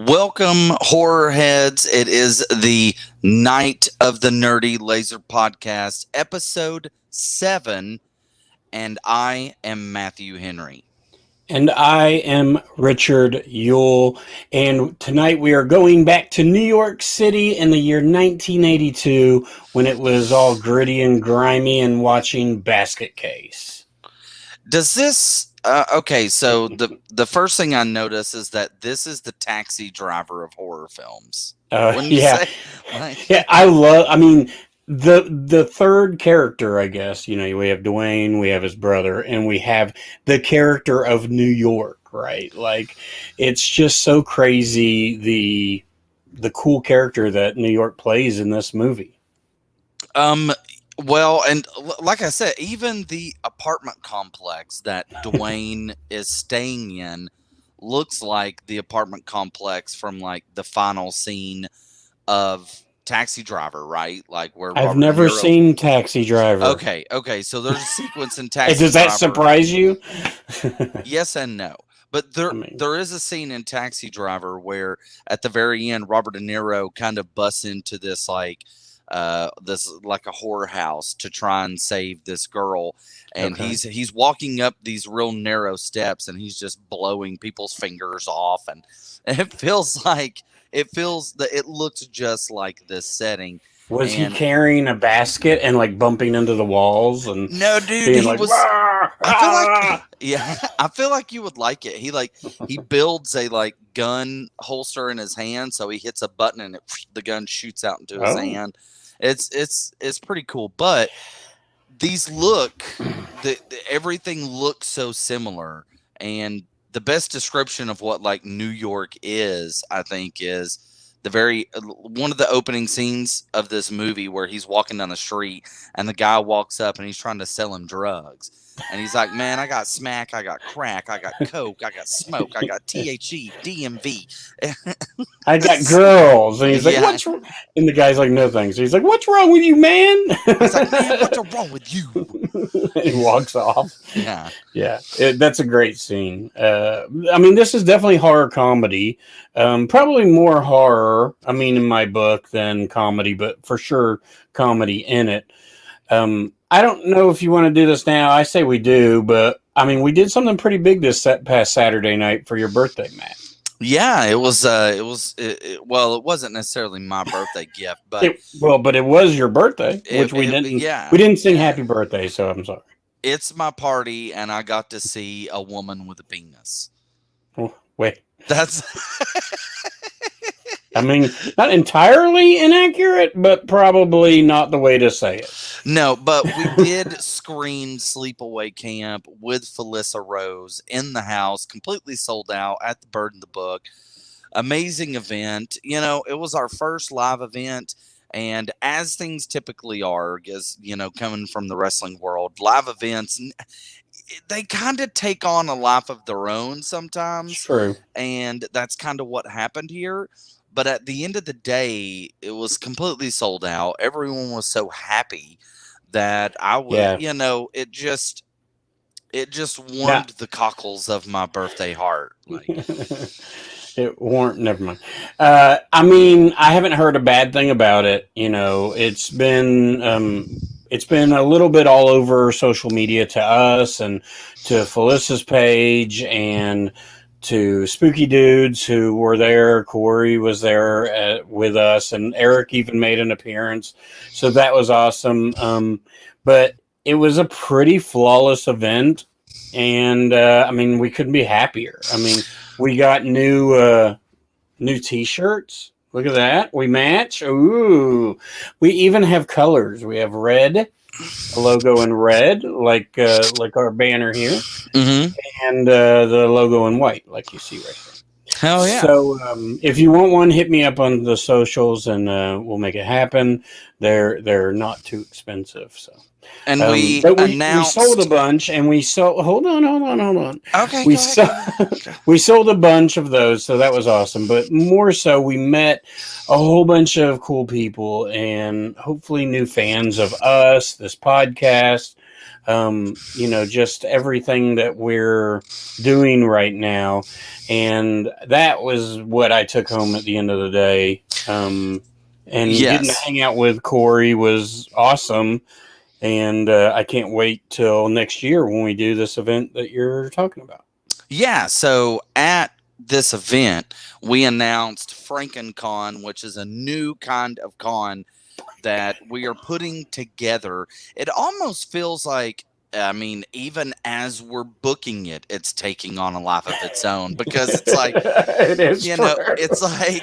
Welcome, horror heads. It is the Night of the Nerdy Laser Podcast, episode 7, and I am Matthew Henry. And I am Richard Yule. And tonight we are going back to New York City in the year 1982 when it was all gritty and grimy and watching Basket Case. Does this... okay, so the first thing I notice is that this is the taxi driver of horror films. Wouldn't you say? Yeah, the third character, I guess, we have Duane, we have his brother, and we have the character of New York, right? Like, it's just so crazy the cool character that New York plays in this movie. Well, and like I said, even the apartment complex that Duane is staying in looks like the apartment complex from like the final scene of Taxi Driver, right? Like where I've never seen Taxi Driver. Okay. So there's a sequence in Taxi Does that surprise you? Yes and no. But there is a scene in Taxi Driver where at the very end, Robert De Niro kind of busts into this like a horror house to try and save this girl, and he's walking up these real narrow steps, and he's just blowing people's fingers off, and it looks just like this setting. Was he carrying a basket and like bumping into the walls? And no, dude, he was. I feel like you would like it. He builds a like gun holster in his hand, so he hits a button and the gun shoots out into his hand. It's pretty cool, but everything looks so similar, and the best description of what like New York is, I think, is one of the opening scenes of this movie where he's walking down the street and the guy walks up and he's trying to sell him drugs. And he's like, man, I got smack, I got crack, I got coke, I got smoke, I got THE, DMV. I got girls. And he's like, what's wrong? And the guy's like, no thanks. He's like, what's wrong with you, man? He's like, man, what's wrong with you? He walks off. Yeah. That's a great scene. This is definitely horror comedy. Probably more horror, in my book, than comedy, but for sure comedy in it. I don't know if you want to do this now. I say we do, but we did something pretty big this past Saturday night for your birthday, Matt. Yeah, it wasn't necessarily my birthday gift, but it was your birthday, which we didn't. Yeah, we didn't sing happy birthday, so I'm sorry. It's my party, and I got to see a woman with a penis. Oh, wait, that's. Not entirely inaccurate, but probably not the way to say it. No, but we did screen Sleepaway Camp with Felissa Rose in the house, completely sold out at the Bird in the Book. Amazing event. It was our first live event, and as things typically are, because, coming from the wrestling world, live events, they kind of take on a life of their own sometimes. True. And that's kind of what happened here. But at the end of the day, it was completely sold out. Everyone was so happy that I was, it just warmed the cockles of my birthday heart. Like, it warmed. Never mind. I haven't heard a bad thing about it. It's been a little bit all over social media to us and to Felissa's page and to Spooky Dudes who were there. Corey was there with us, and Eric even made an appearance. So that was awesome. But it was a pretty flawless event, and we couldn't be happier. We got new T-shirts. Look at that. We match. Ooh. We even have colors. We have red. A logo in red, like our banner here, and the logo in white, like you see right there. Hell yeah! So if you want one, hit me up on the socials, and we'll make it happen. They're not too expensive, so. And we sold a bunch, and we sold. Hold on. Okay, we sold a bunch of those, so that was awesome. But more so, we met a whole bunch of cool people, and hopefully new fans of us, this podcast. just everything that we're doing right now. And that was what I took home at the end of the day. And getting to Yes. hang out with Corey was awesome. And I can't wait till next year when we do this event that you're talking about. Yeah. So at this event, we announced FrankenCon, which is a new kind of con that we are putting together. It almost feels like, I mean, even as we're booking it, it's taking on a life of its own, because it's like, It is it's like,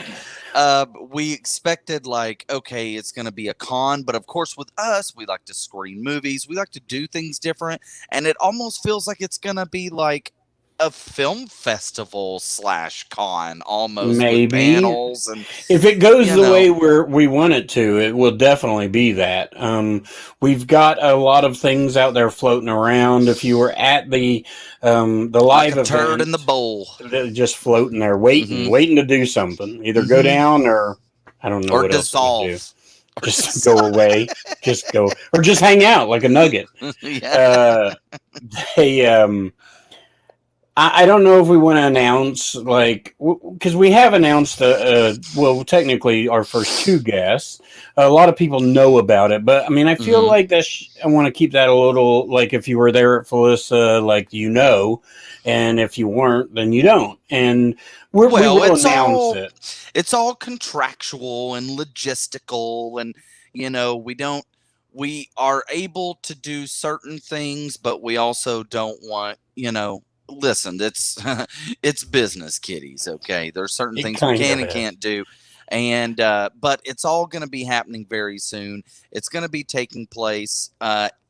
we expected, like, okay, it's going to be a con, but of course with us, we like to screen movies, we like to do things different, and it almost feels like it's going to be like a film festival slash con, almost, with maybe. panels and, If it goes you the way know, we want it to, it will definitely be that. We've got a lot of things out there floating around. If you were at the like live a turd in the event, bowl. they're just floating there, Hmm. waiting to do something, either go Hmm. down or I don't know Or what else they would do. dissolve. Or Just go dissolve. away, just go, or just hang out like a nugget. Yeah. Uh, they I don't know if we want to announce, like, because we have announced, well, technically our first two guests. A lot of people know about it, but I mean, I feel Hmm. like I want to keep that a little, like, if you were there at Felissa, like, and if you weren't, then you don't. And we Well, will announce it. it's all contractual and logistical, and we don't we are able to do certain things, but we also don't want, listen, it's it's business, kiddies, okay? There's certain It things we kind can of and is. can't do. And but it's all going to be happening very soon. It's going to be taking place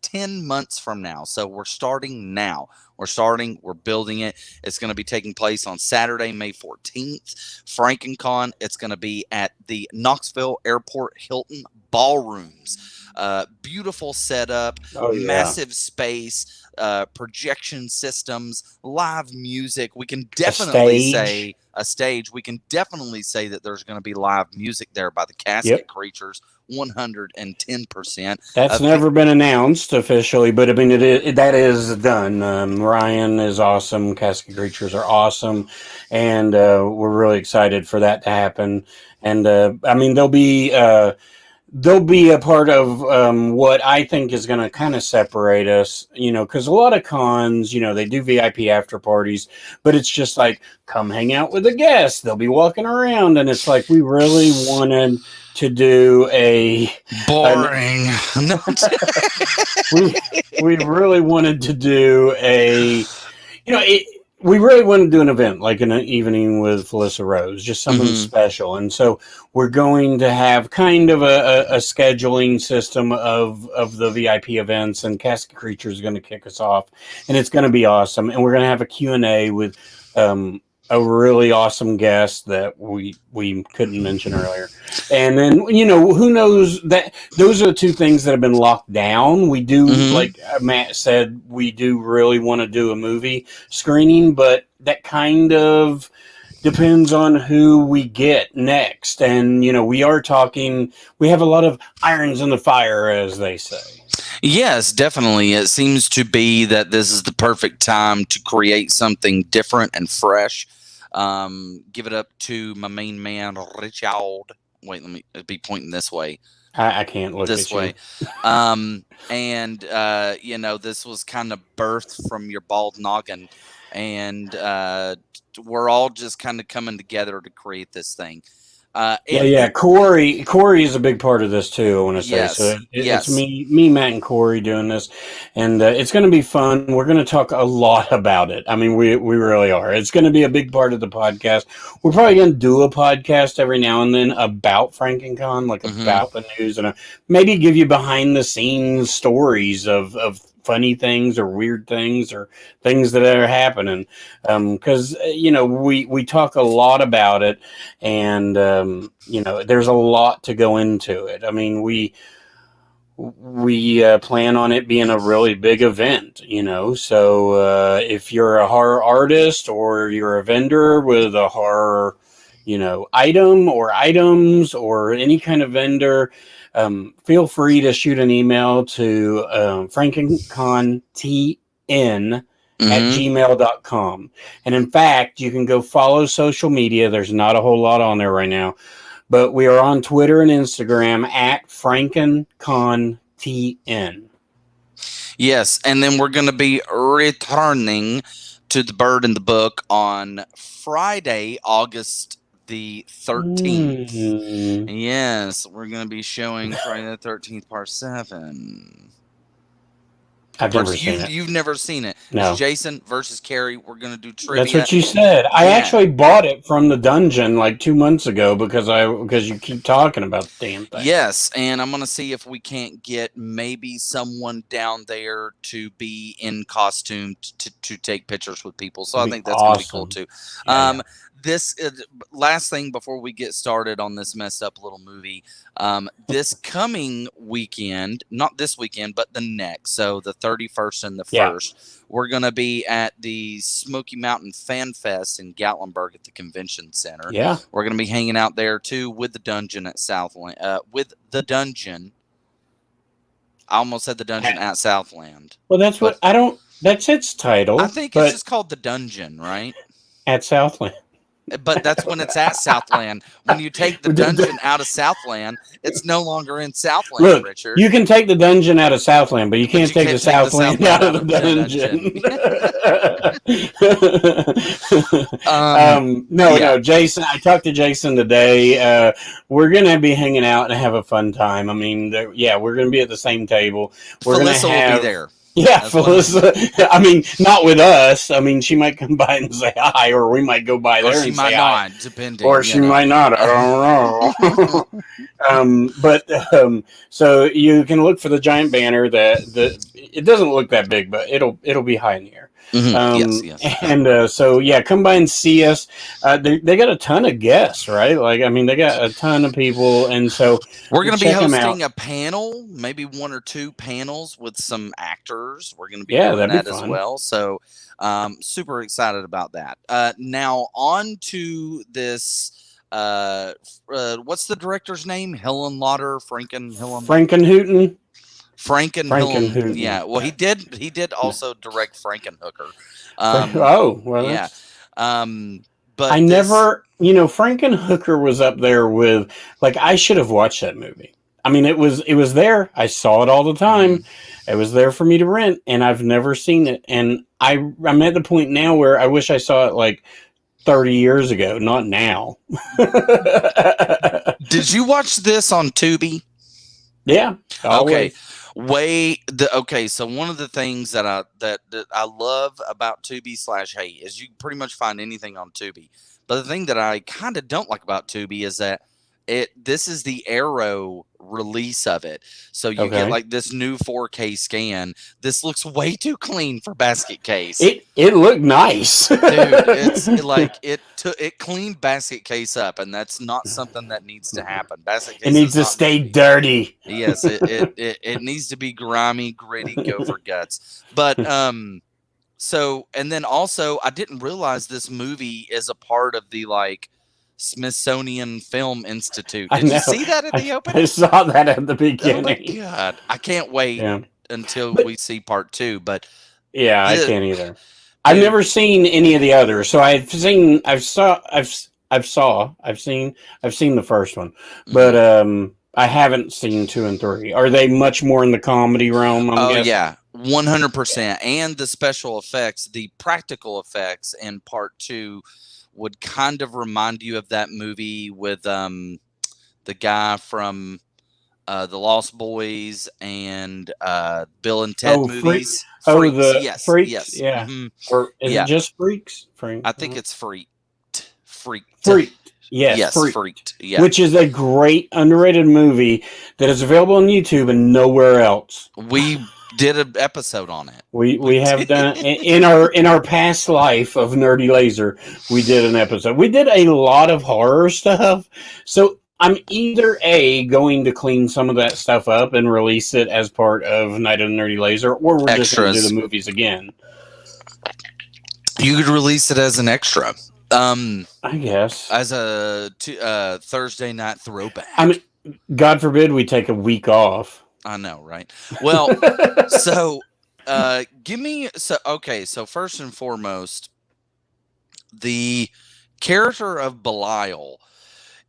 10 months from now. So we're starting now. We're building it. It's going to be taking place on Saturday, May 14th. FrankenCon. It's going to be at the Knoxville Airport Hilton Ballrooms. Beautiful setup, Oh, yeah. massive space, projection systems, live music. We can A definitely stage. say a stage. We can definitely say that there's going to be live music there by the Casket Yep. Creatures, 110%. That's never been announced officially, but I mean, that is done. Ryan is awesome. Casket Creatures are awesome, and we're really excited for that to happen. And I mean, they'll be a part of what I think is going to kind of separate us, because a lot of cons, they do VIP after parties, but it's just like, come hang out with the guests. They'll be walking around, and it's like we really wanted to do an Boring. No. we we really wanted to do we really wanted to do an event like an evening with Felissa Rose, just something Hmm. special. And so we're going to have kind of a scheduling system of the VIP events, and Casket Creature is going to kick us off, and it's going to be awesome. And we're going to have a Q&A with a really awesome guest that we couldn't mention earlier. And then, who knows, that those are the two things that have been locked down. We do, Hmm. like Matt said, we do really want to do a movie screening, but that kind of depends on who we get next. And, we have a lot of irons in the fire, as they say. Yes, definitely. It seems to be that this is the perfect time to create something different and fresh. Give it up to my main man, Richard. Wait, let me be pointing this way. I can't look This at you. way. And this was kind of birthed from your bald noggin. And we're all just kind of coming together to create this thing. Yeah. Corey is a big part of this too. I want to say so. Yes, It's yes. Matt, and Corey doing this, and it's going to be fun. We're going to talk a lot about it. I mean, we really are. It's going to be a big part of the podcast. We're probably going to do a podcast every now and then about FrankenCon, like Hmm. about the news, and maybe give you behind the scenes stories of funny things or weird things or things that are happening. Because we talk a lot about it, and there's a lot to go into it. I mean, we plan on it being a really big event, so if you're a horror artist or you're a vendor with a horror item or items or any kind of vendor, feel free to shoot an email to frankencontn at Mm-hmm. gmail.com. And in fact, you can go follow social media. There's not a whole lot on there right now, but we are on Twitter and Instagram at frankencontn. Yes, and then we're going to be returning to the Bird in the Book on Friday, August the 13th. Yes, we're going to be showing Friday the 13th, Part 7. I've never seen it. You've never seen it. No. It's Jason versus Carrie. We're going to do trivia. That's what you said. I actually bought it from the dungeon like 2 months ago because you keep talking about the damn thing. Yes, and I'm going to see if we can't get maybe someone down there to be in costume to take pictures with people. So I think that's going to be cool too. Yeah. This last thing before we get started on this messed up little movie, this coming weekend, not this weekend, but the next, so the 31st and the 1st, we're going to be at the Smoky Mountain Fan Fest in Gatlinburg at the Convention Center. Yeah. We're going to be hanging out there too with the Dungeon at Southland. With the Dungeon. I almost said the Dungeon at Southland. Well, that's that's its title. I think it's just called the Dungeon, right? At Southland. But that's when it's at Southland. When you take the dungeon out of Southland, it's no longer in Southland, Look, Richard. You can take the dungeon out of Southland, but you can't take the Southland out of the dungeon. No, Jason. I talked to Jason today. We're going to be hanging out and have a fun time. I mean, we're going to be at the same table. We're going to will be there. Yeah, Felissa. I mean, not with us. I mean, she might come by and say hi, or we might go by there and say hi. Depending. Or she might not. I don't know. So you can look for the giant banner. It doesn't look that big, but it'll be high in the air. Mm-hmm. Yes. And come by and see us. They got a ton of guests, right? Like, I mean, they got a ton of people, and so we're going to be hosting a panel, maybe 1 or 2 panels with some actors. We're going to be doing that as well. So, super excited about that. Now on to this. What's the director's name? Frankenhooten. Frankenhooten. Yeah. Well, he did also direct Frankenhooker. Yeah. But Frankenhooker was up there with, like, I should have watched that movie. I mean, it was there. I saw it all the time. Mm-hmm. It was there for me to rent, and I've never seen it. And I'm at the point now where I wish I saw it like 30 years ago, not now. Did you watch this on Tubi? Yeah. Always. Okay. So one of the things that I love about Tubi /Hey is you can pretty much find anything on Tubi. But the thing that I kind of don't like about Tubi is that this is the Arrow release of it. So you get like this new 4K scan. This looks way too clean for Basket Case. It looked nice. Dude, it's like it cleaned Basket Case up, and that's not something that needs to happen. Basket Case needs to stay dirty. Yes, it needs to be grimy, gritty, go for guts. But so, and then also I didn't realize this movie is a part of the Smithsonian Film Institute. Did you see that at the opening? I saw that at the beginning. Oh my God. I can't wait until we see part 2, but I can't either. I've never seen any of the others. So I've seen the first one, but I haven't seen 2 and 3. Are they much more in the comedy realm? I'm guessing? Yeah, 100%. And the special effects, the practical effects in part 2 would kind of remind you of that movie with the guy from the Lost Boys and Bill and Ted movies. Freaks. Freaks? Yes. Yeah. Mm-hmm. Or is it just Freaks? I think it's Freaked. Yes, Freaked. Yeah. Which is a great underrated movie that is available on YouTube and nowhere else. We did an episode on it. We have done in our past life of Nerdy Laser. We did an episode. We did a lot of horror stuff. So I'm either going to clean some of that stuff up and release it as part of Night of the Nerdy Laser, or we're just going to do the movies again. You could release it as an extra. I guess. as a Thursday night throwback. I mean, God forbid we take a week off. I know, right? Well, so give me so first and foremost, the character of Belial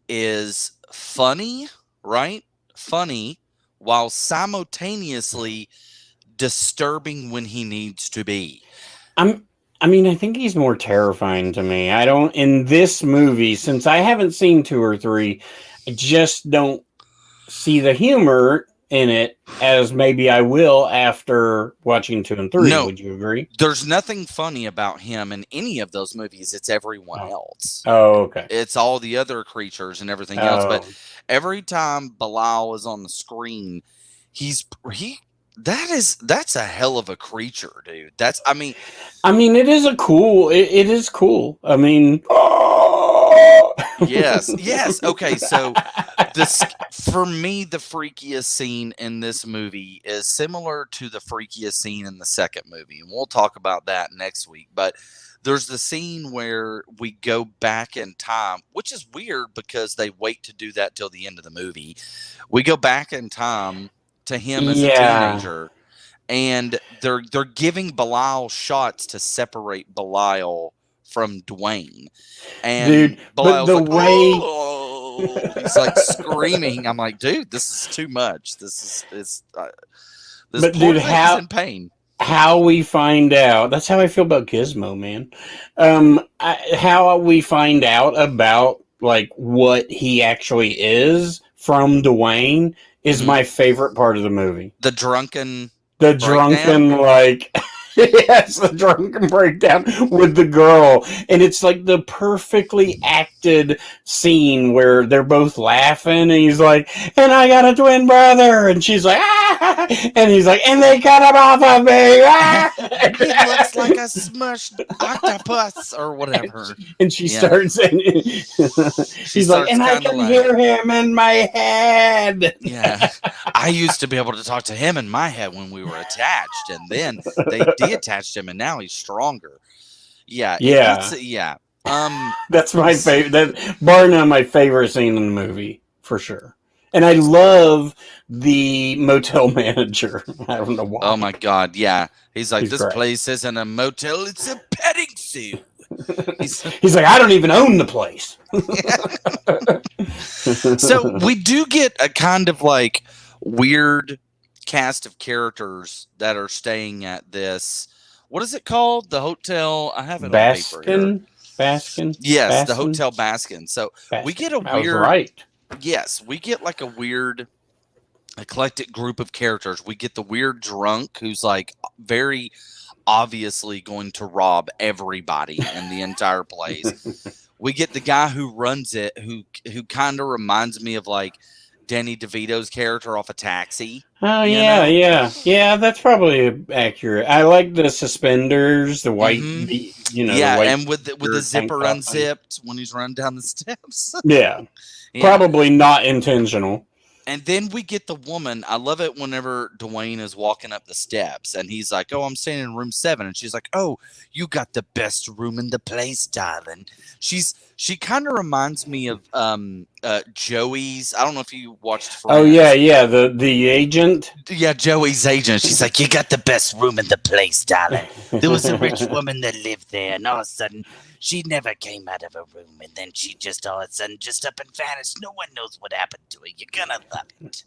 is funny, right? Funny, while simultaneously disturbing when he needs to be. I mean, I think he's more terrifying to me. I don't in this movie, since I haven't seen 2 or 3, I just don't see the humor in it as maybe I will after watching 2 and 3. No, Would you agree? there's nothing funny about him in any of those movies. It's everyone else. Oh, okay. It's all the other creatures and everything else. Oh. But every time Belial is on the screen, that's a hell of a creature, dude. I mean, it is it is cool. I mean, yes. Okay, so this for me, the freakiest scene in this movie is similar to the freakiest scene in the second movie, and we'll talk about that next week. But there's the scene where we go back in time, which is weird because they wait to do that till the end of the movie. We go back in time to him as a teenager, and they're giving Belial shots to separate Belial from Duane. And dude, Belial's but the like, way he's like screaming. I'm like, dude, this is too much. This but poor dude, thing's in pain. How we find out, that's how I feel about Gizmo, man. How we find out about like what he actually is from Duane is my favorite part of the movie. The drunken like yes, the drunken breakdown with the girl, and it's like the perfectly acted scene where they're both laughing, and he's like, "And I got a twin brother," and she's like, "Ah!" and he's like, "And they cut him off of me." Ah! He looks like a smushed octopus or whatever. And she starts, and he's like, "And I can hear him in my head." Yeah, I used to be able to talk to him in my head when we were attached, and then they detached him, and now he's stronger. Yeah. That's my favorite. That bar none my favorite scene in the movie for sure. And I love the motel manager. I don't know why. Oh my god, yeah. He's like, this place isn't a motel; it's a petting zoo. He's like, I don't even own the place. So we do get a kind of like weird cast of characters that are staying at this. What is it called? The hotel. I have it on paper here. Baskin. Yes, Baskin? the Hotel Baskin. So we get a weird. I was right. Yes, we get like a weird eclectic group of characters. We get the weird drunk who's like very obviously going to rob everybody in the entire place. We get the guy who runs it, who kind of reminds me of like Danny DeVito's character off a Taxi. Oh yeah. That's probably accurate. I like the suspenders, the white, the white and with the zipper unzipped when he's running down the steps. Yeah, probably not intentional. And then we get the woman. I love it whenever Duane is walking up the steps and he's like, "Oh, I'm staying in room 7." And she's like, "Oh, you got the best room in the place, darling." She kind of reminds me of Joey's. I don't know if you watched Friends. Oh yeah, the agent. Yeah, Joey's agent. She's like, "You got the best room in the place, darling. There was a rich woman that lived there, and all of a sudden she never came out of her room, and then she just all of a sudden just up and vanished. No one knows what happened to her. You're gonna love it."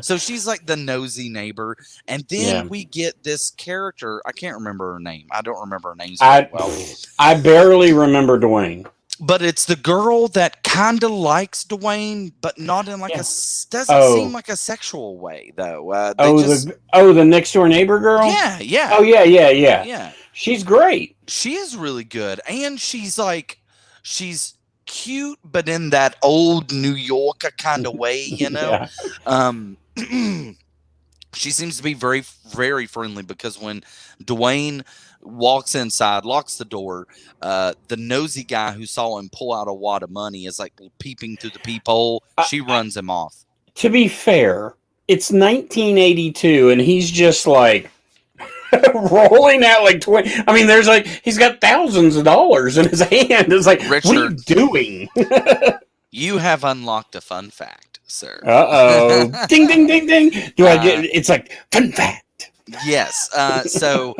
So she's like the nosy neighbor, and then we get this character. I can't remember her name. I don't remember her name very well. I barely remember Duane. But it's the girl that kind of likes Duane, but not in like doesn't seem like a sexual way though. The next door neighbor girl. Yeah. Oh yeah. She's great. She is really good, and she's cute, but in that old New Yorker kind of way, you know. She seems to be very, very friendly because when Duane walks inside, locks the door, the nosy guy who saw him pull out a wad of money is like peeping through the peephole. She runs him off. To be fair, it's 1982, and he's just like, rolling out like 20. I mean, there's like, he's got thousands of dollars in his hand. It's like, what are you Richard, doing? you have unlocked a fun fact, sir. Uh-oh. Ding, ding, ding, ding. Do I get, Uh, it's like, fun fact. yes. So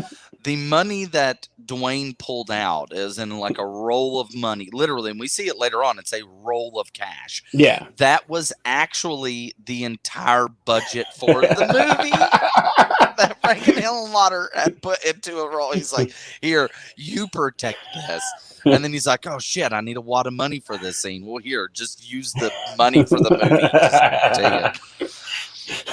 the money that Duane pulled out is in like a roll of money, literally, and we see it later on. It's a roll of cash. Yeah. That was actually the entire budget for the movie that Franken Hillenlotter had put into a roll. He's like, here, you protect this. And then he's like, oh shit, I need a wad of money for this scene. Well, here, just use the money for the movie. Just take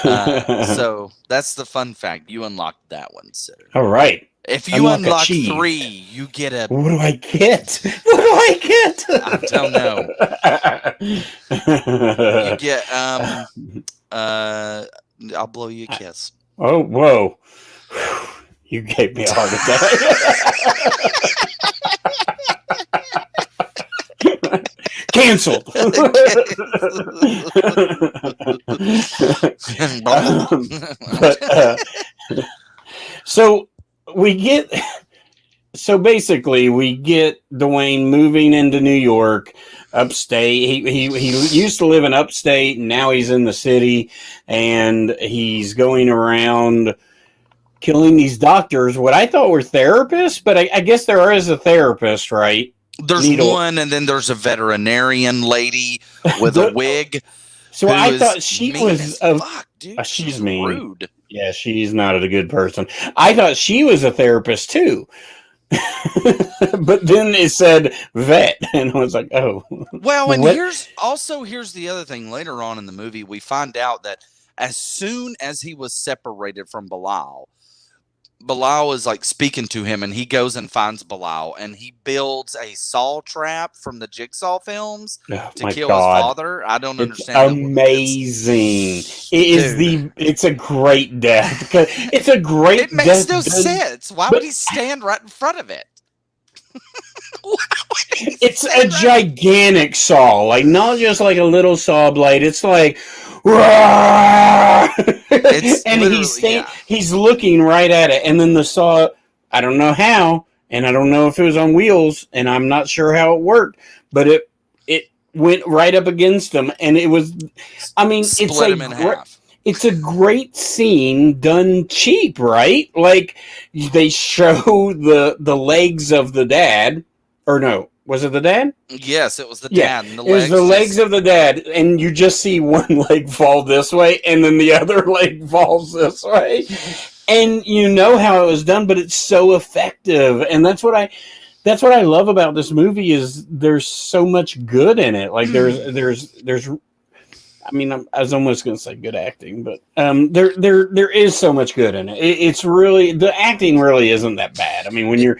it. So that's the fun fact. You unlocked that one, sir. All right. If you unlock 3, you get a. What do I get? What do I get? I don't know. You get I'll blow you a kiss. Oh, whoa. You gave me a heart attack. Canceled. So we get, so basically we get Duane moving into New York, upstate. He used to live in upstate, and now he's in the city, and he's going around killing these doctors, what I thought were therapists, but I guess there is a therapist, right? There's one, and then there's a veterinarian lady with a wig. So I thought she was fuck, dude. She's mean. Rude. Yeah, she's not a good person. I thought she was a therapist too. But then it said vet, and I was like, oh. Well, and here's the other thing. Later on in the movie, we find out that as soon as he was separated from Bilal is like speaking to him, and he goes and finds Bilal, and he builds a saw trap from the Jigsaw films to kill his father. I don't understand. Amazing. It's a great death. Because it's a great death. It makes no sense. Why would he stand right in front of it? It's a gigantic saw, like not just like a little saw blade. It's like, and he's looking right at it, and then the saw, I don't know how, and I don't know if it was on wheels, and I'm not sure how it worked, but it went right up against him, and it was, I mean, split him in half. It's a great scene done cheap, right? Like they show the legs of the dad, or no, was it the dad? Yes, it was the dad. And it was the legs of the dad, and you just see one leg fall this way, and then the other leg falls this way, and you know how it was done, but it's so effective, and that's what I love about this movie is there's so much good in it. Like there's. I mean, I was almost going to say good acting, but there is so much good in it. It's really, the acting really isn't that bad. I mean, when you're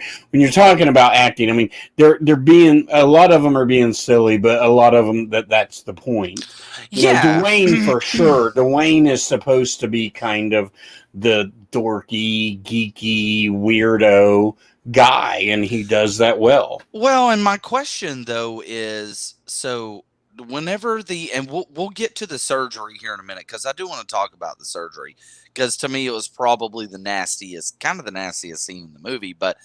talking about acting, I mean, they're being, a lot of them are being silly, but a lot of them that's the point. You know, Duane for sure. Duane is supposed to be kind of the dorky, geeky, weirdo guy, and he does that well. Well, and my question though is, so whenever we'll get to the surgery here in a minute, because I do want to talk about the surgery, because to me it was probably the nastiest scene in the movie. But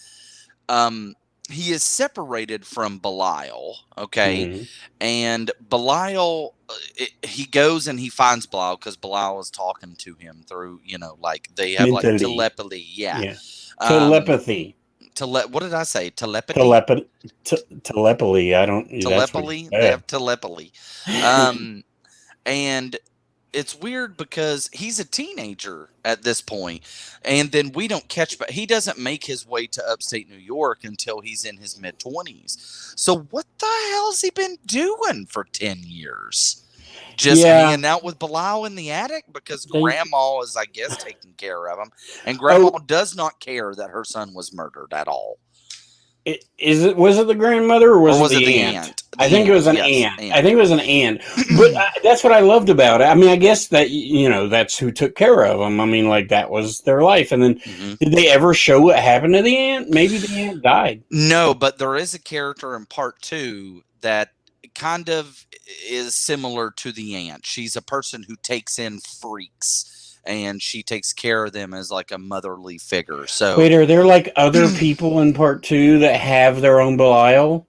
he is separated from Belial, okay, and Belial, he goes and he finds Belial because Belial is talking to him through, like they have mentally. Like telepathy, yeah. Telepathy. What did I say? Telepathy. Telepathy. I don't. Telepathy. They have telepathy. And it's weird because he's a teenager at this point, and then we don't catch. But he doesn't make his way to upstate New York until he's in his mid-20s. So what the hell's he been doing for 10 years? Just hanging out with Belial in the attic because Grandma is, I guess, taking care of him, and Grandma does not care that her son was murdered at all. Was it the grandmother or was it the aunt? I think it was an aunt. I think it was an aunt. But that's what I loved about it. I mean, I guess that that's who took care of them. I mean, like that was their life. And then did they ever show what happened to the aunt? Maybe the aunt died. No, but there is a character in part 2 that kind of is similar to the aunt. She's a person who takes in freaks and she takes care of them as like a motherly figure. So Wait, are there like other people in part two that have their own Belial?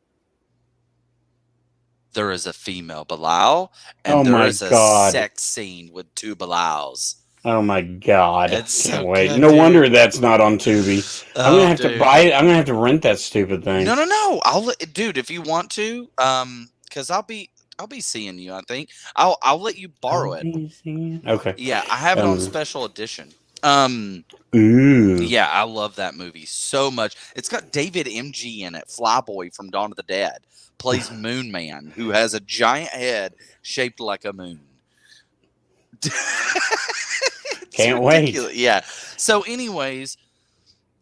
there is a female Belial, Oh and there my is a god. sex scene with two Belials. Oh my god. It's Can't so wait. good, No wonder dude. that's not on Tubi. I'm gonna Oh, have to dude. buy it. I'm gonna have to rent that stupid thing. No, no, no. Dude, if you want to, because I'll be seeing you. I think I'll let you borrow it. Okay. Yeah, I have it on Um, special edition. Um, ooh. yeah, I love that movie so much. It's got David MG in it. Flyboy from Dawn of the Dead plays Moon Man, who has a giant head shaped like a moon. It's Can't wait. ridiculous. Yeah. So, anyways,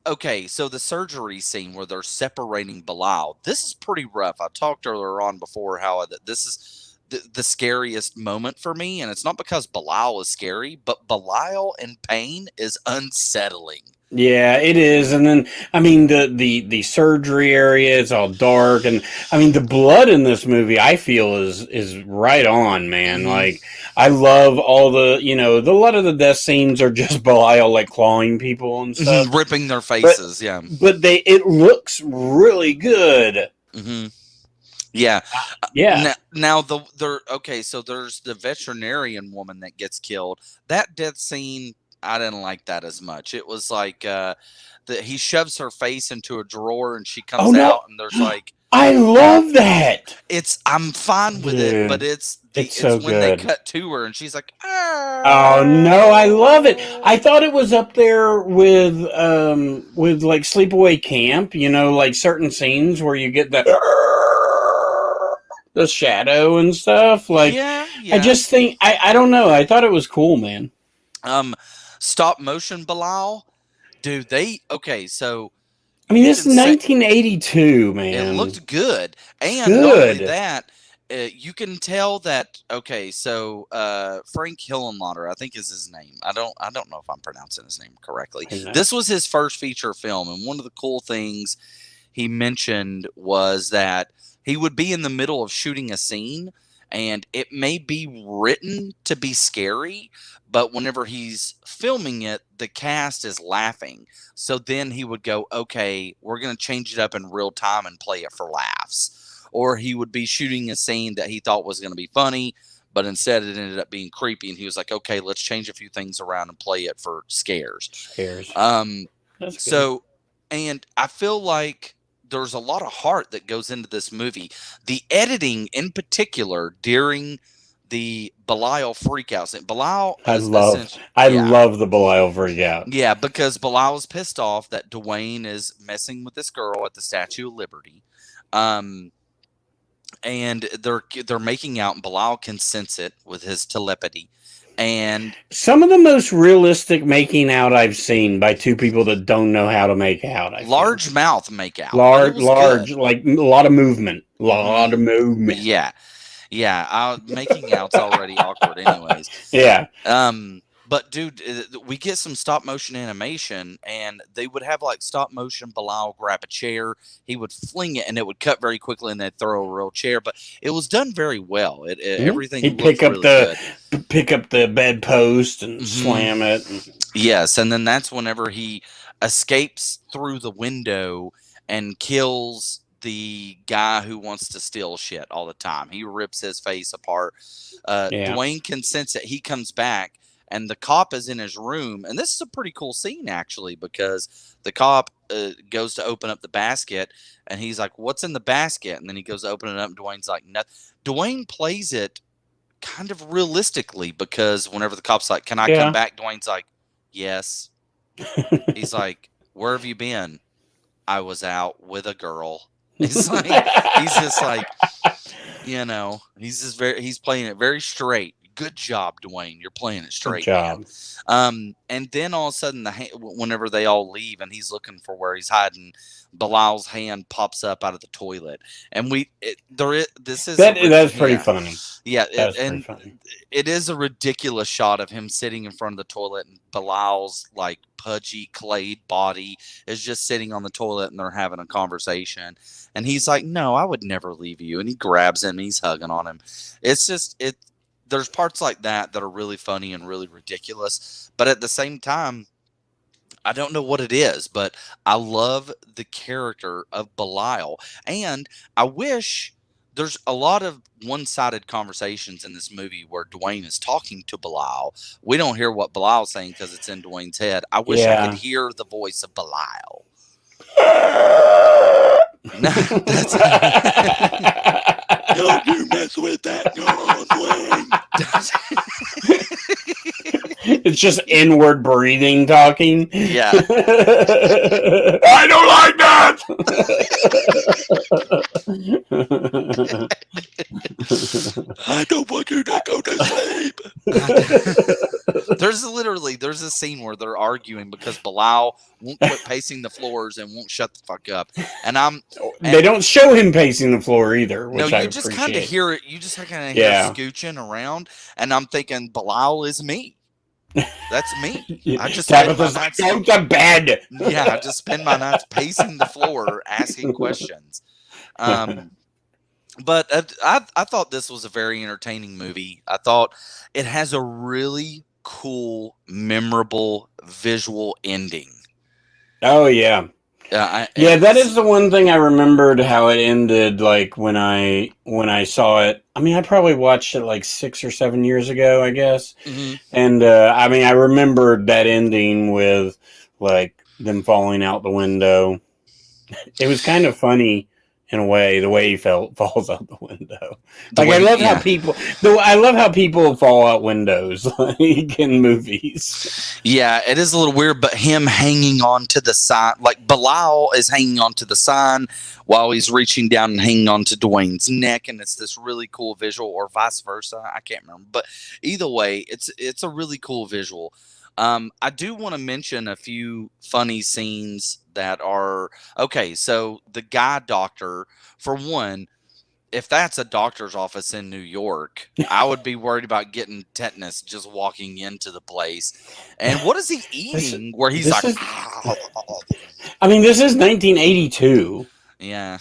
okay. So the surgery scene where they're separating Bilal. This is pretty rough. I talked earlier on before how this is the scariest moment for me, and it's not because Bilal is scary, but Bilal in pain is unsettling. Yeah, it is. And then I mean the surgery area is all dark, and I mean the blood in this movie I feel is right on, man. Hmm. Like I love all the, a lot of the death scenes are just Belial like clawing people and stuff. Ripping their But faces. Yeah. it looks really good. Hmm. Yeah. Yeah. Now okay. So there's the veterinarian woman that gets killed. That death scene, I didn't like that as much. It was like he shoves her face into a drawer and she Oh comes no. out and there's like I love that. I'm fine with it, but Dude, it's it's so when they good. cut to her and she's like, Oh no, I love it. "Ah." I thought it was up there with like Sleepaway Camp, like certain scenes where you get the shadow and stuff. Like Yeah, I yeah. just think I don't know. I thought it was cool, man. Um, stop motion Bilal, dude. Okay, so I mean, you this can is say 1982, it man. looked good, It's and not only good. that, you can tell that. Okay, so Frank Hillenlotter, I think is his name. I don't know if I'm pronouncing his name correctly. Who This knows? was his first feature film, and one of the cool things he mentioned was that he would be in the middle of shooting a scene, and it may be written to be scary, but whenever he's filming it, the cast is laughing. So then he would go, okay, we're going to change it up in real time and play it for laughs. Or he would be shooting a scene that he thought was going to be funny, but instead it ended up being creepy. And he was like, okay, let's change a few things around and play it for scares. Scares. Um, That's good. so, and I feel like there's a lot of heart that goes into this movie. The editing, in particular, during the Belial freakouts. And Belial I is love essentially, I yeah, love the Belial freakout. yeah, because Belial is pissed off that Duane is messing with this girl at the Statue of Liberty. Um, and they're making out, and Belial can sense it with his telepathy. And Some of the most realistic making out I've seen by two people that don't know how to make out, I feel. large mouth make out, but it Large, was good. like a lot of movement. Hmm. Lot of movement. Yeah. Yeah, making out's already awkward, anyways. Yeah. But dude, we get some stop motion animation, and they would have like stop motion. Bilal grab a chair, he would fling it, and it would cut very quickly, and they'd throw a real chair. But it was done very well. Mhm. Everything He'd looked really good. pick up the bedpost and Hmm. slam it. Yes, and then that's whenever he escapes through the window and kills the guy who wants to steal shit all the time. He rips his face apart. Yeah. Duane can sense it. He comes back, and the cop is in his room. And this is a pretty cool scene, actually, because the cop goes to open up the basket, and he's like, "What's in the basket?" And then he goes to open it up, and Duane's like, "Nothing." Duane plays it kind of realistically because whenever the cop's like, "Can I come Yeah. back?" Duane's like, "Yes." He's like, "Where have you been?" "I was out with a girl." He's like, he's just like, he's playing it very straight. Good job, Duane. You're playing it Good straight, man. job. And then all of a sudden, whenever they all leave and he's looking for where he's hiding, Bilal's hand pops up out of the toilet, and this is That's pretty funny. yeah, That's pretty funny. it is a ridiculous shot of him sitting in front of the toilet, and Bilal's like pudgy clayed body is just sitting on the toilet, and they're having a conversation, and he's like, "No, I would never leave you," and he grabs him, and he's hugging on him. It's just there's parts like that that are really funny and really ridiculous, but at the same time, I don't know what it is, but I love the character of Belial. And I wish there's a lot of one-sided conversations in this movie where Duane is talking to Belial. We don't hear what Belial's saying because it's in Duane's head. I wish I could Yeah. hear the voice of Belial. Don't No, that's don't you mess with that girl, Duane. It's just inward breathing talking. Yeah. I don't like that. I don't want you to go to sleep. There's a scene where they're arguing because Belial won't quit pacing the floors and won't shut the fuck up. And they don't show him pacing the floor either, no, which you I just kind of appreciate. hear it. You just kind of hear scooching around, and I'm thinking Belial is me. That's me. I just spend my nights go to bed. Yeah, I just spend my nights pacing the floor, asking questions. But I thought this was a very entertaining movie. I thought it has a really cool, memorable visual ending. Oh yeah. Yeah, that is the one thing I remembered how it ended. Like when I saw it, I mean, I probably watched it like 6 or 7 years ago, I guess. Mm-hmm. And I mean, I remembered that ending with like them falling out the window. It was kind of funny in a way, the way he falls out the window. Like I love how people, I love how people fall out windows like in movies. Yeah, it is a little weird, but him hanging on to the sign, like Belial is hanging on to the sign while he's reaching down and hanging on to Duane's neck, and it's this really cool visual, or vice versa. I can't remember, but either way, it's a really cool visual. I do want to mention a few funny scenes that are okay. So the guy doctor, for one, if that's a doctor's office in New York, I would be worried about getting tetanus just walking into the place. And what is he eating? Where he's like, I mean, this is 1982. Yeah,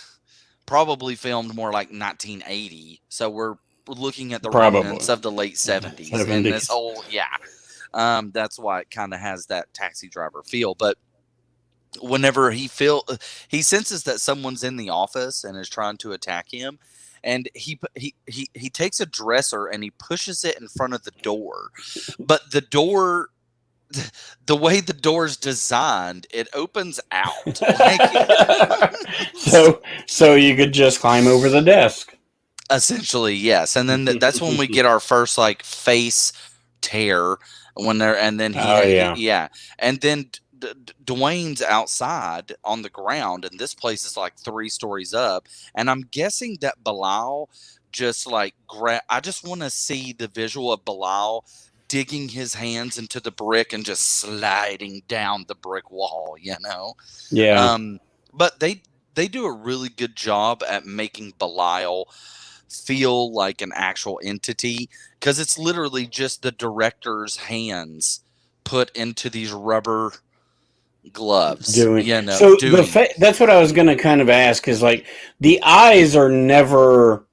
probably filmed more like 1980. So we're looking at the remnants of the late 70s. And this whole, that's why it kind of has that Taxi Driver feel. But whenever he senses that someone's in the office and is trying to attack him, and he takes a dresser and he pushes it in front of the door. But the door, the way the door's designed, it opens out. So you could just climb over the desk. Essentially, yes. And then that's when we get our first like face tear when they're, and then and then Duane's outside on the ground, and this place is like 3 stories up, and I'm guessing that Belial just like I just want to see the visual of Belial digging his hands into the brick and just sliding down the brick wall, but they do a really good job at making Belial feel like an actual entity, because it's literally just the director's hands put into these rubber gloves. That's what I was going to kind of ask, is like the eyes are never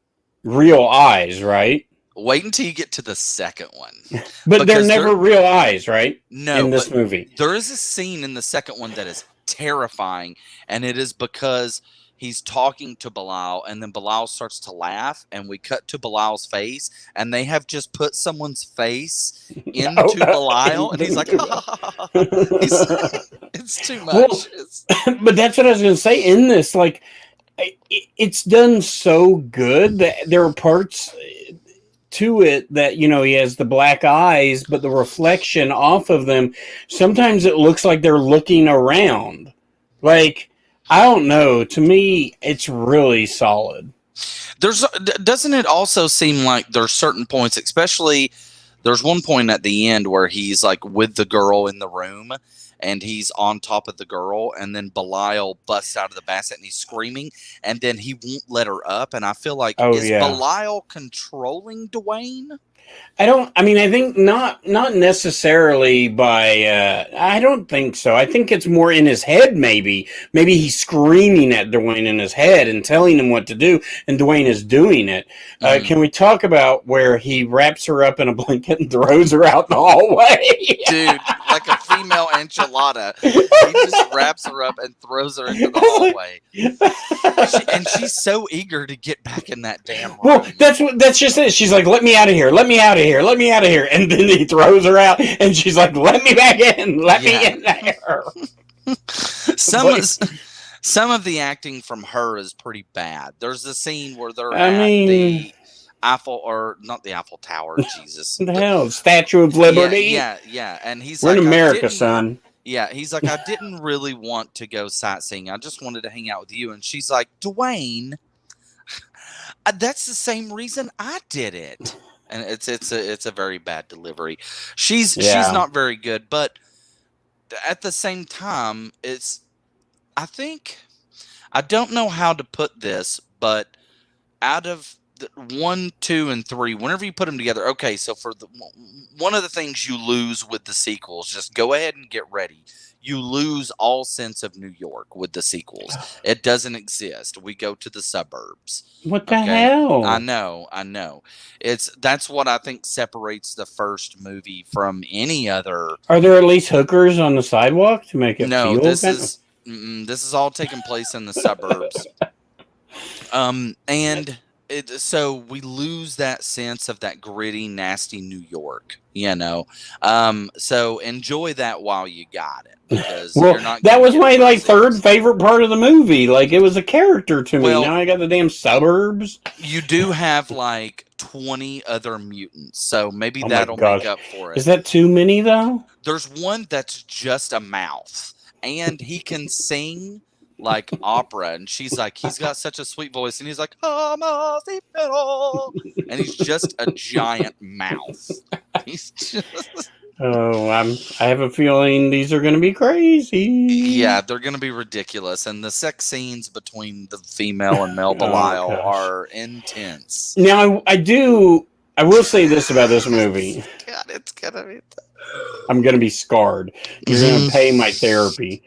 real eyes, right? Wait until you get to the second one. But they're never real eyes, right? No, in this movie. There is a scene in the second one that is terrifying, and it is because he's talking to Belial, and then Belial starts to laugh, and we cut to Belial's face, and they have just put someone's face into Belial, and he's like, it's too much. Well, but that's what I was going to say. In this, like, it's done so good that there are parts to it that, he has the black eyes, but the reflection off of them, sometimes it looks like they're looking around. Like, I don't know. To me, it's really solid. Doesn't it also seem like there's certain points, especially there's one point at the end where he's like with the girl in the room, and he's on top of the girl, and then Belial busts out of the bassinet and he's screaming, and then he won't let her up. And I feel like, Oh is yeah. Belial controlling Duane? I mean, I think not necessarily by. I don't think so. I think it's more in his head. Maybe he's screaming at Duane in his head and telling him what to do, and Duane is doing it. Can we talk about where he wraps her up in a blanket and throws her out in the hallway? Dude, like a female enchilada. He just wraps her up and throws her into the hallway. And she's so eager to get back in that damn room. Well, that's just it. She's like, "Let me out of here! Let me out of here! Let me out of here!" And then he throws her out, and she's like, "Let me back in! Let me in there!" Some of the acting from her is pretty bad. There's a scene where they're the Eiffel, or not the Eiffel Tower, Jesus. What the hell? Statue of Liberty? Yeah. And he's We're like, in America, son. Yeah, he's like, I didn't really want to go sightseeing. I just wanted to hang out with you. And she's like, Duane, that's the same reason I did it. And it's a very bad delivery. She's not very good, but at the same time, I think, I don't know how to put this, but out of 1, 2, and 3, whenever you put them together, okay, so for one of the things you lose with the sequels, just go ahead and get ready. You lose all sense of New York with the sequels. It doesn't exist. We go to the suburbs. What the hell? I know. That's what I think separates the first movie from any other. Are there at least hookers on the sidewalk to make it feel? This is all taking place in the suburbs. And so we lose that sense of that gritty, nasty New York, so enjoy that while you got it, because that was my third favorite part of the movie. Like, it was a character to me. Now I got the damn suburbs. You do have 20 other mutants, so maybe that'll make up for it. Is that too many though? There's one that's just a mouth, and he can sing like opera, and she's like, he's got such a sweet voice, and he's like, and he's just a giant mouth. He's just I have a feeling these are going to be crazy. Yeah, they're going to be ridiculous, and the sex scenes between the female and male Belial are intense. Now, I will say this about this movie. God, it's gonna be. I'm going to be scarred. You're going to pay my therapy.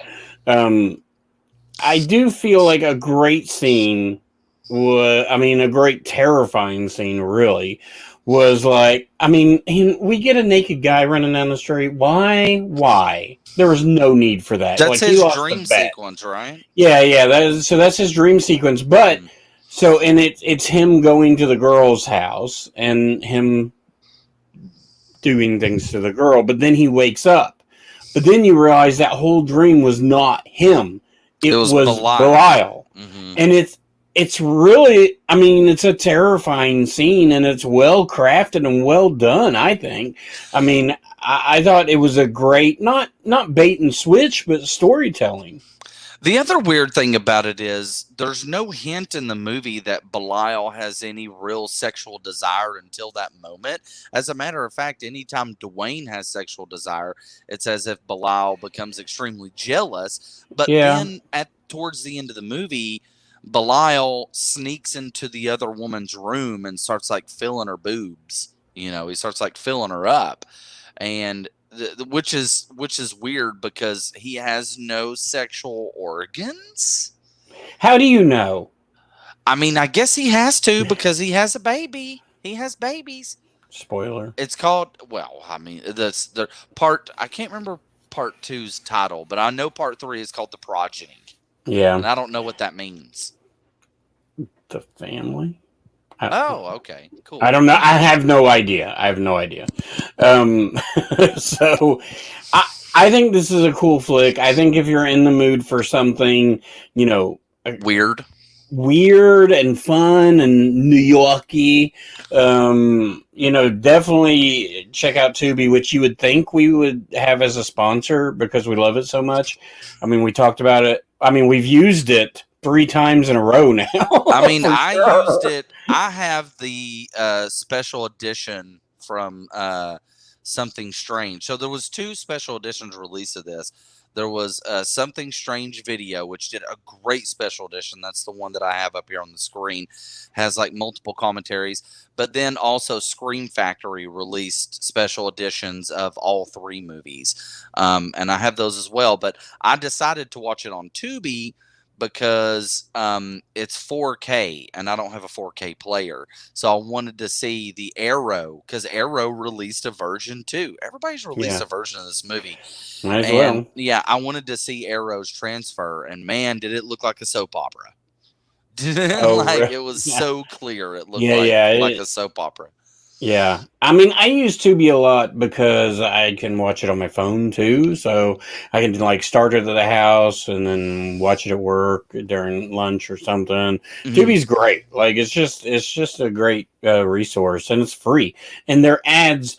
I do feel like a great scene a great terrifying scene really was we get a naked guy running down the street. Why? There was no need for that. That's his dream sequence, right? Yeah. That's his dream sequence. But it's him going to the girl's house and him doing things to the girl, but then he wakes up. But then you realize that whole dream was not him. It was Belial. Mm-hmm. And it's really, it's a terrifying scene, and it's well crafted and well done, I think. I thought it was a great, not bait and switch, but storytelling. The other weird thing about it is there's no hint in the movie that Belial has any real sexual desire until that moment. As a matter of fact, anytime Duane has sexual desire, it's as if Belial becomes extremely jealous. But then towards the end of the movie, Belial sneaks into the other woman's room and starts filling her boobs. He starts filling her up, and which is weird because he has no sexual organs. How do you know? I guess he has to because he has a baby. He has babies. Spoiler. It's called, the part, I can't remember part 2's title, but I know part 3 is called The Progeny. Yeah. And I don't know what that means. The family? Okay, cool. I don't know. I have no idea. So I think this is a cool flick. I think if you're in the mood for something, weird and fun and New Yorky, definitely check out Tubi, which you would think we would have as a sponsor because we love it so much. We talked about it. We've used it 3 times in a row now. Used it. I have the special edition from Something Strange. So there was 2 special editions released of this. There was Something Strange Video, which did a great special edition. That's the one that I have up here on the screen. Has like multiple commentaries. But then also Scream Factory released special editions of all three movies. And I have those as well. But I decided to watch it on Tubi because it's 4K and I don't have a 4K player. So I wanted to see the Arrow, because Arrow released a version too. Everybody's released Yeah. a version of this movie. Might as And well. yeah, I wanted to see Arrow's transfer, and man, did it look like a soap opera. Like, it was Yeah. so clear. It looked Yeah. like a soap opera. Yeah. I mean, I use Tubi a lot because I can watch it on my phone too. So I can like start it at the house and then watch it at work during lunch or something. Mhm. Tubi's great. Like it's just a great resource, and it's free. And their ads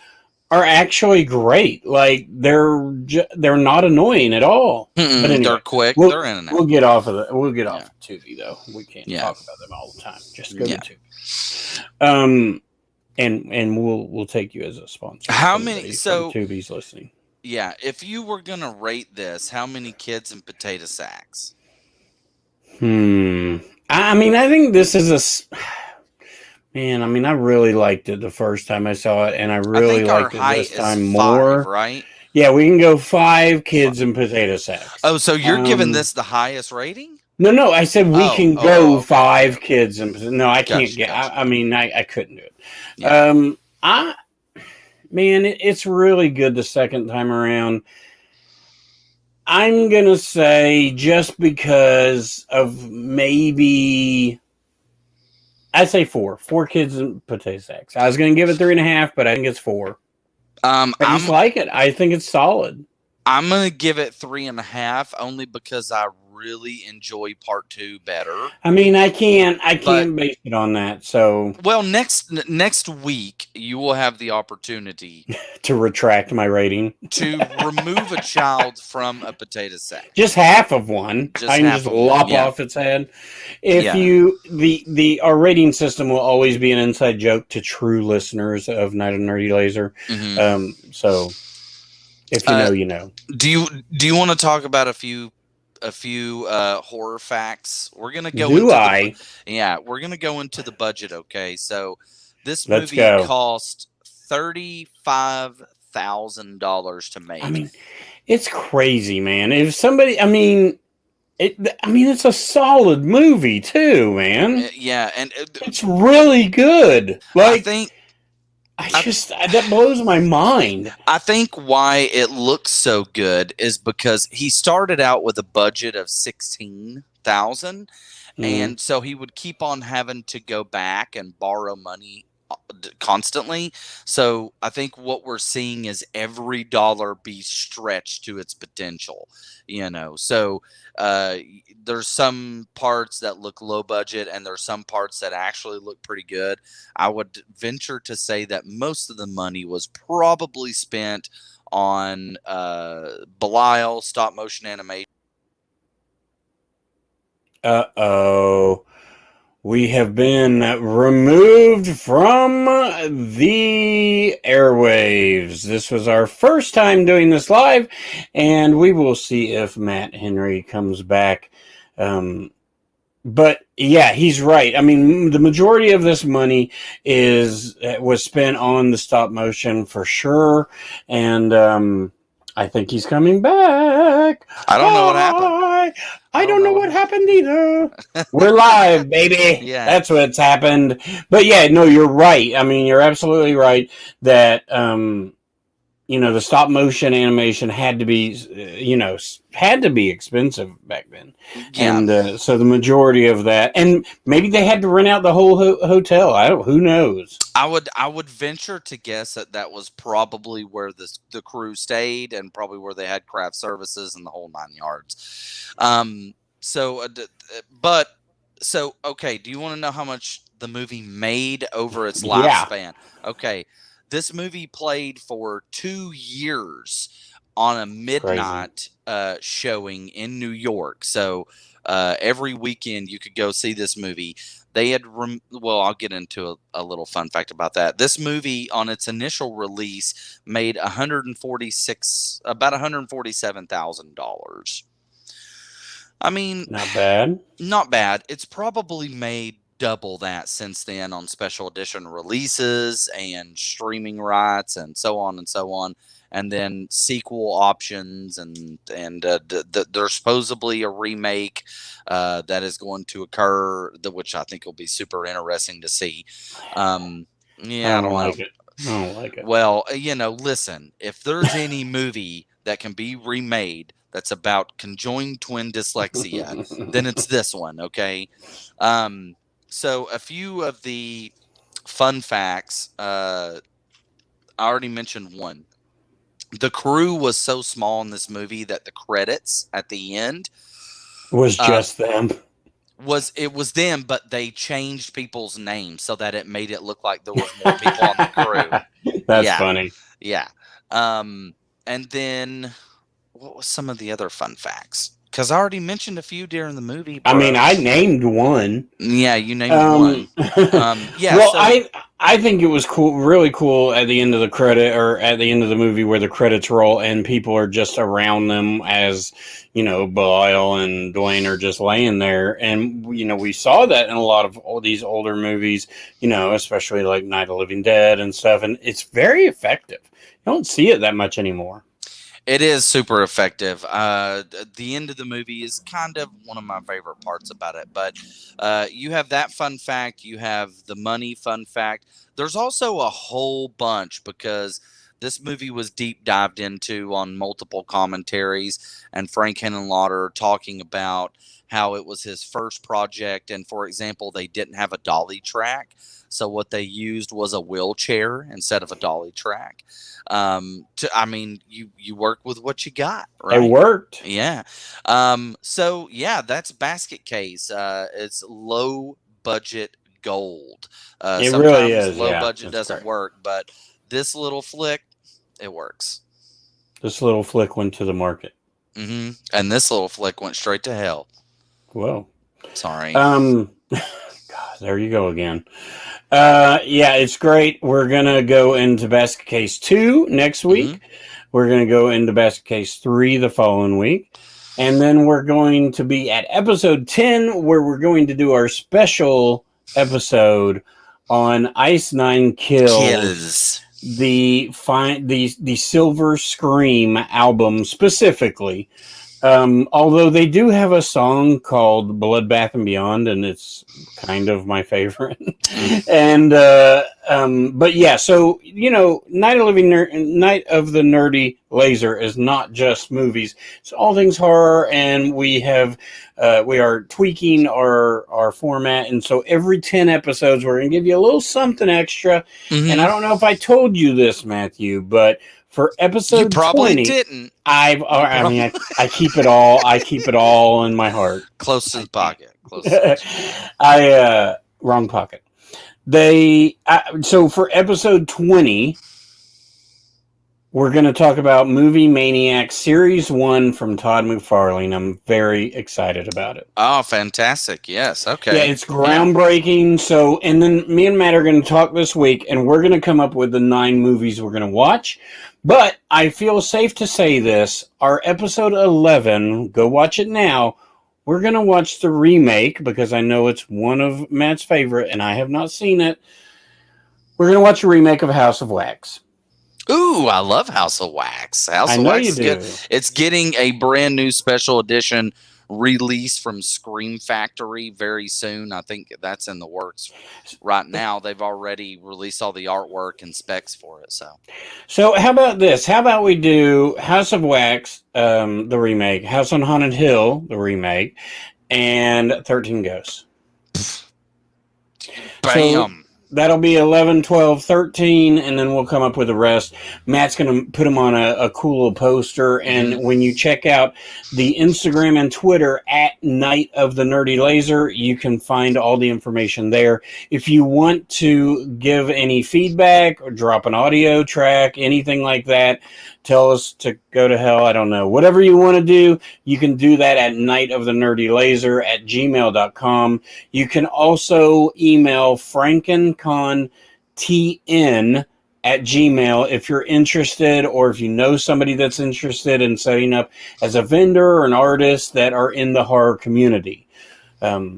are actually great. Like they're not annoying at all. Mm-mm, But anyway, they're quick. we'll, They're in and out. we'll get off of Yeah. Tubi though. We can't Yeah. talk about them all the time. Just go Yeah. to Tubi. And we'll take you as a sponsor. How if many- anybody so- from Tubi's listening? Yeah, if you were gonna rate this, how many kids in potato sacks? I mean, I think this is man. I mean, I really liked it the first time I saw it, and I really think our liked it height this is time 5, more. right? Yeah, we can go 5 kids in potato sacks. Oh, so you're giving this the highest rating? No. I said we can go okay. 5 kids in. No, I can't Gotcha, get. gotcha. I mean, I couldn't do it. Yeah. Man, it's really good the second time around. I'm gonna say just because of maybe I'd say 4 kids in potato sacks. I was gonna give it 3.5, but I think it's 4. I just like it. I think it's solid. I'm gonna give it 3.5 only because I really enjoy part 2 better. I mean, I can't base it on that. So, well, next week you will have the opportunity to retract my rating, to remove a child from a potato sack. Just half of one. I can just lop off its head. If our rating system will always be an inside joke to true listeners of Night of Nerdy Laser. Mm-hmm. So if you know, you know. Do you want to talk about a few horror facts? We're gonna go. We're gonna go into the budget. Okay, so this movie cost $35,000 to make. I mean, it's crazy, man. If somebody, it's a solid movie too, man. Yeah, and it's really good. Like, that blows my mind. I think why it looks so good is because he started out with a budget of $16,000, and so he would keep on having to go back and borrow money constantly. So I think what we're seeing is every dollar be stretched to its potential, so there's some parts that look low budget and there's some parts that actually look pretty good. I would venture to say that most of the money was probably spent on Belial stop motion animation. We have been removed from the airwaves. This was our first time doing this live, and we will see if Matt Henry comes back. But yeah, he's right. I mean, the majority of this money was spent on the stop motion for sure, and I think he's coming back. I don't know what happened. I don't know what happened either. We're live, baby. Yeah. That's what's happened. But yeah, no, you're right. I mean, you're absolutely right that, the stop motion animation had to be expensive back then. Yeah. And so the majority of that, and maybe they had to rent out the whole hotel. Who knows? I would venture to guess that was probably where the crew stayed and probably where they had craft services and the whole 9 yards. Okay. Do you want to know how much the movie made over its lifespan? Okay. This movie played for 2 years on a midnight showing in New York. So every weekend you could go see this movie. they had well, I'll get into a little fun fact about that. This movie on its initial release made about $147,000. I mean, Not bad. not bad. It's probably made double that since then on special edition releases and streaming rights and so on and so on, and then sequel options and there's supposedly a remake that is going to occur, which I think will be super interesting to see. Yeah, I don't know. I don't like it. Well, listen, if there's any movie that can be remade that's about conjoined twin dyslexia, then it's this one, okay? So a few of the fun facts, I already mentioned one. The crew was so small in this movie that the credits at the end Was just them. was them, but they changed people's names so that it made it look like there was more people on the crew. That's funny. Yeah. And then what was some of the other fun facts? Because I already mentioned a few during the movie. I mean, I named one. Yeah, you named one. Yeah. Well, I think it was cool, really cool at the end of the credit or at the end of the movie where the credits roll and people are just around them as, Belial and Duane are just laying there. And, we saw that in a lot of all these older movies, especially like Night of the Living Dead and stuff. And it's very effective. You don't see it that much anymore. It is super effective. The end of the movie is kind of one of my favorite parts about it. But you have that fun fact. You have the money fun fact. There's also a whole bunch because this movie was deep dived into on multiple commentaries. And Frank Henenlotter talking about how it was his first project. And, for example, they didn't have a dolly track. So what they used was a wheelchair instead of a dolly track. You work with what you got, right? It worked. Yeah. So yeah, that's Basket Case. It's low budget gold. It really is. Low budget doesn't work, but this little flick, it works. This little flick went to the market. Mm-hmm. And this little flick went straight to hell. Whoa. Sorry. God, there you go again. Yeah, it's great. We're going to go into Basket Case 2 next week. Mm-hmm. We're going to go into Basket Case 3 the following week. And then we're going to be at episode 10, where we're going to do our special episode on Ice Nine Kills. The Silver Scream album specifically. Although they do have a song called Bloodbath and Beyond, and it's kind of my favorite. And but yeah, so Night of the Nerdy Laser is not just movies; it's all things horror, and we are tweaking our format, and so every 10 episodes we're going to give you a little something extra. Mm-hmm. And I don't know if I told you this, Matthew, but for episode you probably 20, didn't. I keep it all. I keep it all in my heart, close to the pocket. Wrong pocket. So for episode 20, we're going to talk about Movie Maniac Series 1 from Todd McFarlane. I'm very excited about it. Oh, fantastic. Yes. Okay. Yeah, it's groundbreaking. So, and then me and Matt are going to talk this week, and we're going to come up with the 9 movies we're going to watch. But I feel safe to say this. Our episode 11, go watch it now. We're going to watch the remake because I know it's one of Matt's favorite, and I have not seen it. We're going to watch a remake of House of Wax. Ooh, I love House of Wax. House of Wax is good. It's getting a brand new special edition release from Scream Factory very soon. I think that's in the works right now. They've already released all the artwork and specs for it. So how about this? How about we do House of Wax, the remake, House on Haunted Hill, the remake, and 13 Ghosts. Bam. that'll be 11, 12, 13, and then we'll come up with the rest. Matt's going to put them on a cool little poster. And Mhm. when you check out the Instagram and Twitter at Night of the Nerdy Laser, you can find all the information there. If you want to give any feedback or drop an audio track, anything like that, tell us to go to hell. I don't know. Whatever you want to do, you can do that at nightofthenerdylaser@gmail.com. You can also email frankencontn@gmail if you're interested, or if you know somebody that's interested in setting up as a vendor or an artist that are in the horror community.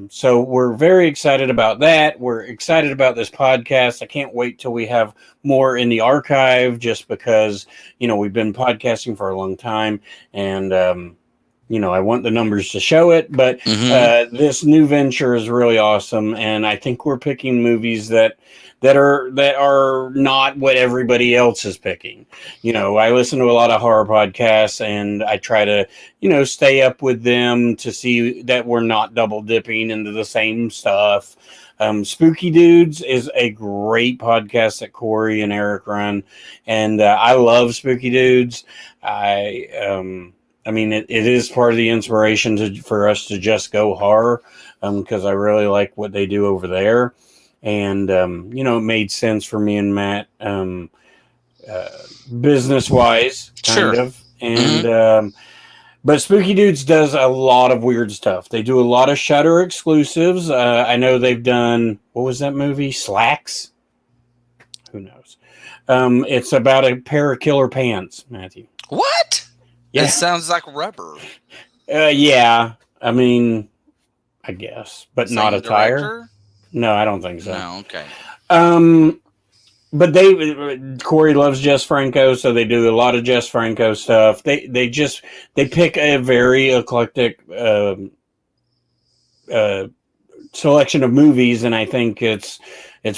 So we're very excited about that. We're excited about this podcast. I can't wait till we have more in the archive, just because, we've been podcasting for a long time, and I want the numbers to show it, but Mhm. this new venture is really awesome, and I think we're picking movies that are not what everybody else is picking. I listen to a lot of horror podcasts, and I try to, stay up with them to see that we're not double dipping into the same stuff. Spooky Dudes is a great podcast that Corey and Eric run, and I love Spooky Dudes. I mean, it is part of the inspiration for us to just go horror, because I really like what they do over there. And, it made sense for me and Matt, uh, business wise, kind Sure. of. Mhm. And, but Spooky Dudes does a lot of weird stuff. They do a lot of Shudder exclusives. I know they've done, what was that movie? Slacks? Who knows? It's about a pair of killer pants, Matthew. What? It Yeah. sounds like rubber. Yeah. I mean, I guess, but not a Same tire. director? No, I don't think so. No. Okay. Um, but Corey loves Jess Franco, so they do a lot of Jess Franco stuff. They pick a very eclectic uh, selection of movies, and I think it's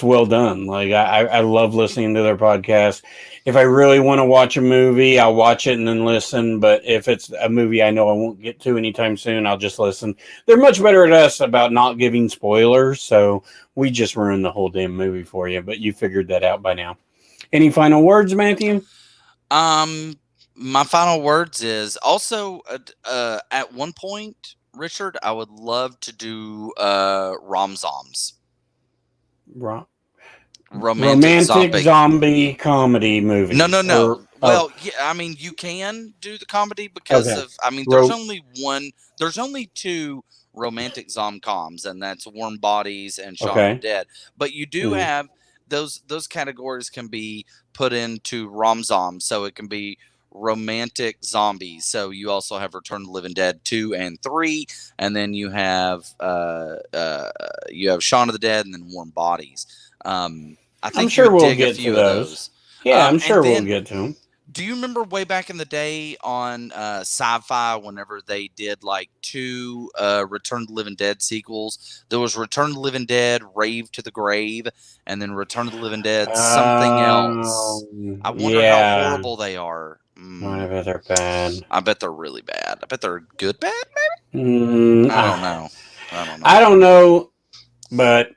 well done. Like, I love listening to their podcast. If I really want to watch a movie, I'll watch it and then listen. But if it's a movie I know I won't get to anytime soon, I'll just listen. They're much better at us about not giving spoilers, so we just ruined the whole damn movie for you. But you figured that out by now. Any final words, Matthew? My final words is also at one point, Richard, I would love to do rom-zoms. Ro- Romantic Romantic zombie. zombie comedy movies. No, no, Or no. Well, yeah, I mean, you can do the comedy because okay. of. I mean, Ro- There's only two romantic zom-coms, and that's Warm Bodies and Shaun of the okay. Dead. But you do Mhm. have those categories can be put into rom-zoms, so it can be romantic zombies. So you also have Return of the Living Dead 2 and 3, and then you have Shaun of the Dead and then Warm Bodies. I I'm think you sure would we'll dig a get to few of those. those. Yeah, I'm And sure we'll then, get to them. do you remember way back in the day on Sci-Fi whenever they did like two Return of the Living Dead sequels? There was Return of the Living Dead, Rave to the Grave, and then Return of the Living Dead, something else. I wonder how Yeah. horrible they are. Oh, I bet they're bad. I bet they're really bad. I bet they're good bad. Mm, I don't know. I don't know. I don't know, but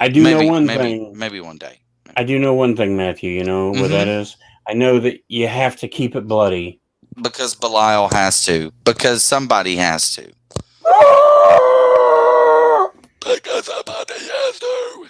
I do know Maybe, one maybe, thing. maybe one day. I do know one thing, Matthew. You know what that Mm-hmm. is? I know that you have to keep it bloody. Because Belial has to. Because somebody has to. Because somebody has to.